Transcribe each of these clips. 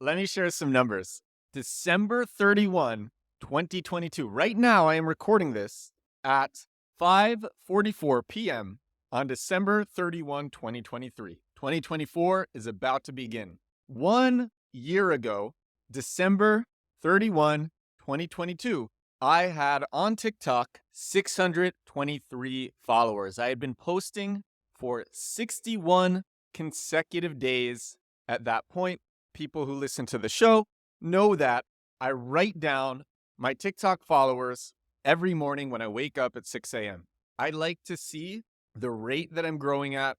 let me share some numbers. December 31, 2022. Right now, I am recording this at 5:44 p.m. on December 31, 2023. 2024 is about to begin. 1 year ago, December 31, 2022, I had on TikTok 623 followers. I had been posting for 61 consecutive days at that point. People who listen to the show know that I write down my TikTok followers every morning when I wake up at 6 a.m. I like to see the rate that I'm growing at,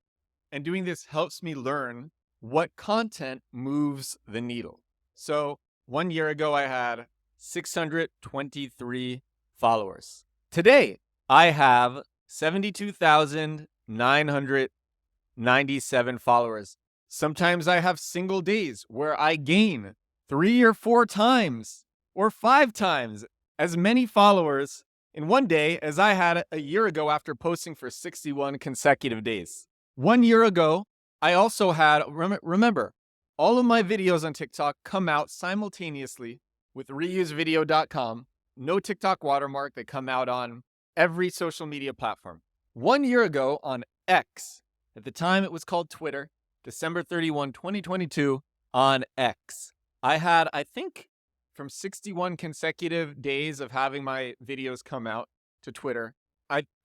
and doing this helps me learn what content moves the needle. So 1 year ago, I had 623 followers. Today, I have 72,997 followers. Sometimes I have single days where I gain 3 or 4 times or 5 times as many followers in one day as I had a year ago after posting for 61 consecutive days. 1 year ago, I also had, remember, all of my videos on TikTok come out simultaneously with reusevideo.com. No TikTok watermark. They come out on every social media platform. 1 year ago on X, at the time it was called Twitter, December 31, 2022, on X, I had, I think, from 61 consecutive days of having my videos come out to Twitter.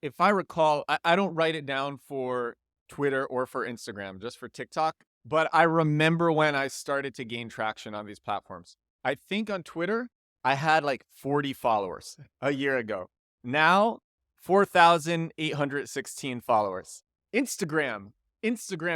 If I recall, I don't write it down for Twitter or for Instagram, just for TikTok. But I remember when I started to gain traction on these platforms. I think on Twitter, I had like 40 followers a year ago. Now, 4,816 followers. Instagram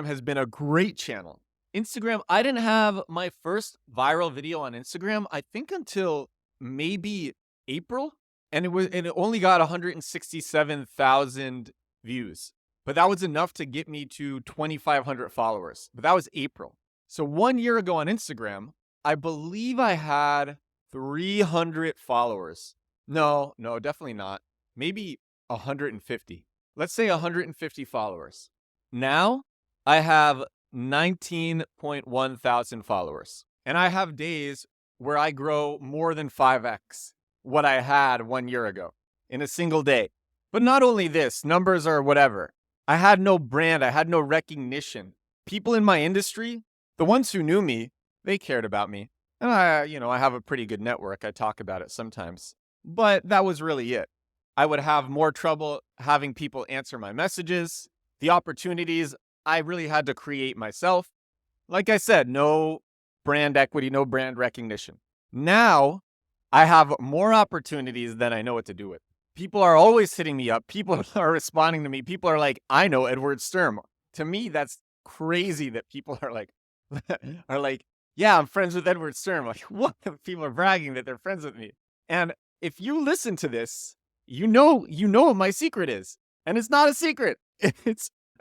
has been a great channel. Instagram, I didn't have my first viral video on Instagram, I think until maybe April, and it only got 167,000 views. But that was enough to get me to 2,500 followers. But that was April. So 1 year ago on Instagram, I believe I had 300 followers. No, definitely not. Maybe 150. Let's say 150 followers. Now I have 19.1 thousand followers. And I have days where I grow more than 5x what I had 1 year ago in a single day. But not only this, numbers are whatever. I had no brand. I had no recognition. People in my industry, the ones who knew me, they cared about me. And I have a pretty good network. I talk about it sometimes. But that was really it. I would have more trouble having people answer my messages. The opportunities, I really had to create myself. Like I said, no brand equity, no brand recognition. Now, I have more opportunities than I know what to do with. People are always hitting me up. People are responding to me. People are like, I know Edward Sturm. To me, that's crazy that people are like, yeah, I'm friends with Edward Sturm. Like, what? People are bragging that they're friends with me. And if you listen to this, you know what my secret is. And it's not a secret.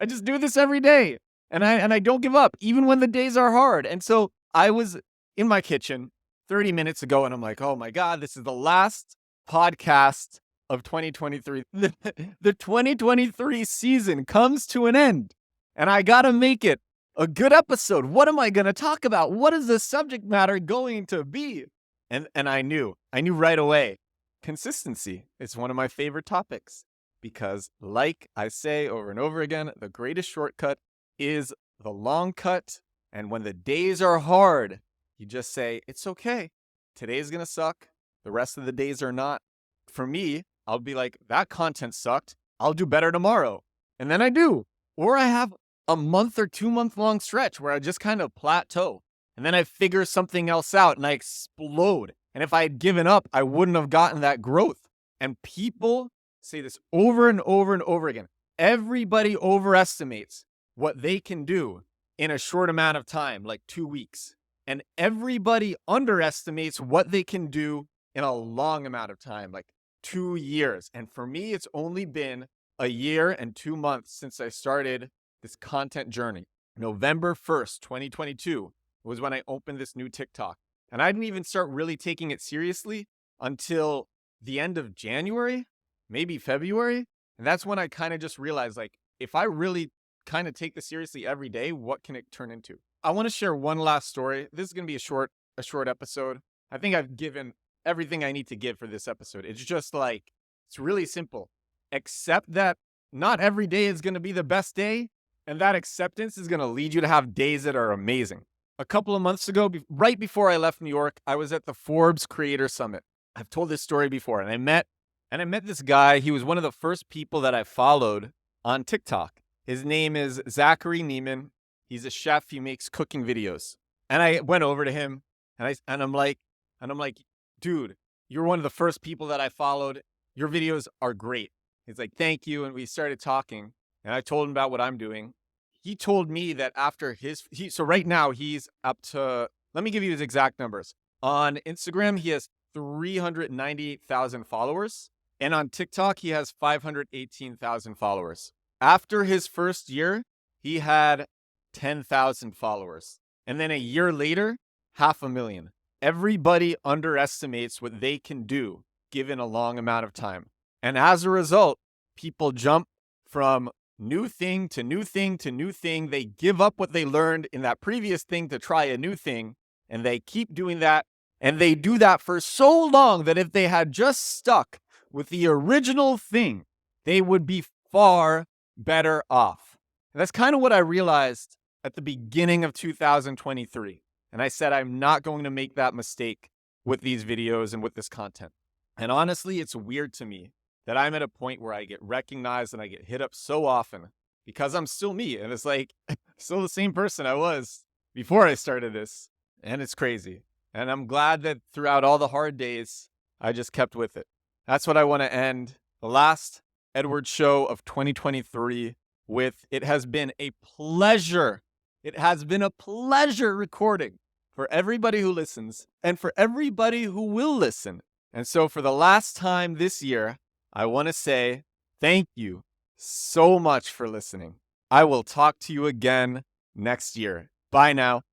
I just do this every day. And I don't give up, even when the days are hard. And so I was in my kitchen 30 minutes ago, and I'm like, oh my God, this is the last podcast of 2023. The 2023 season comes to an end, and I gotta make it a good episode. What am I gonna talk about? What is the subject matter going to be? And I knew right away. Consistency is one of my favorite topics because, like I say over and over again, the greatest shortcut is the long cut. And when the days are hard, you just say, it's okay. Today's gonna suck. The rest of the days are not. For me, I'll be like, that content sucked. I'll do better tomorrow. And then I do. Or I have a month or 2 month long stretch where I just kind of plateau. And then I figure something else out and I explode. And if I had given up, I wouldn't have gotten that growth. And people say this over and over and over again. Everybody overestimates what they can do in a short amount of time, like 2 weeks. And everybody underestimates what they can do in a long amount of time, like 2 years. And for me, it's only been a year and 2 months since I started this content journey. November 1st, 2022 was when I opened this new TikTok. And I didn't even start really taking it seriously until the end of January, maybe February. And that's when I kind of just realized, like, if I really kind of take this seriously every day, what can it turn into? I want to share one last story. This is going to be a short a short episode. I think I've given everything I need to give for this episode. It's just like, it's really simple. Accept that not every day is going to be the best day, and that acceptance is going to lead you to have days that are amazing. A couple of months ago, right before I left New York, I was at the Forbes Creator Summit. I've told this story before, and I met this guy. He was one of the first people that I followed on TikTok. His name is Zachary Neiman. He's a chef. He makes cooking videos. And I went over to him and I'm like, dude, you're one of the first people that I followed. Your videos are great. He's like, thank you. And we started talking, and I told him about what I'm doing. He told me that after so right now he's up to, let me give you his exact numbers. On Instagram, he has 398,000 followers. And on TikTok, he has 518,000 followers. After his first year, he had 10,000 followers. And then a year later, 500,000. Everybody underestimates what they can do given a long amount of time. And as a result, people jump from new thing to new thing to new thing. They give up what they learned in that previous thing to try a new thing, and they keep doing that. And they do that for so long that if they had just stuck with the original thing, they would be far better off. And that's kind of what I realized at the beginning of 2023. And I said, I'm not going to make that mistake with these videos and with this content. And honestly, it's weird to me that I'm at a point where I get recognized and I get hit up so often because I'm still me. And it's like, still the same person I was before I started this. And it's crazy. And I'm glad that throughout all the hard days, I just kept with it. That's what I want to end the last Edward show of 2023 with. It has been a pleasure. It has been a pleasure recording for everybody who listens and for everybody who will listen. And so for the last time this year, I want to say thank you so much for listening. I will talk to you again next year. Bye now.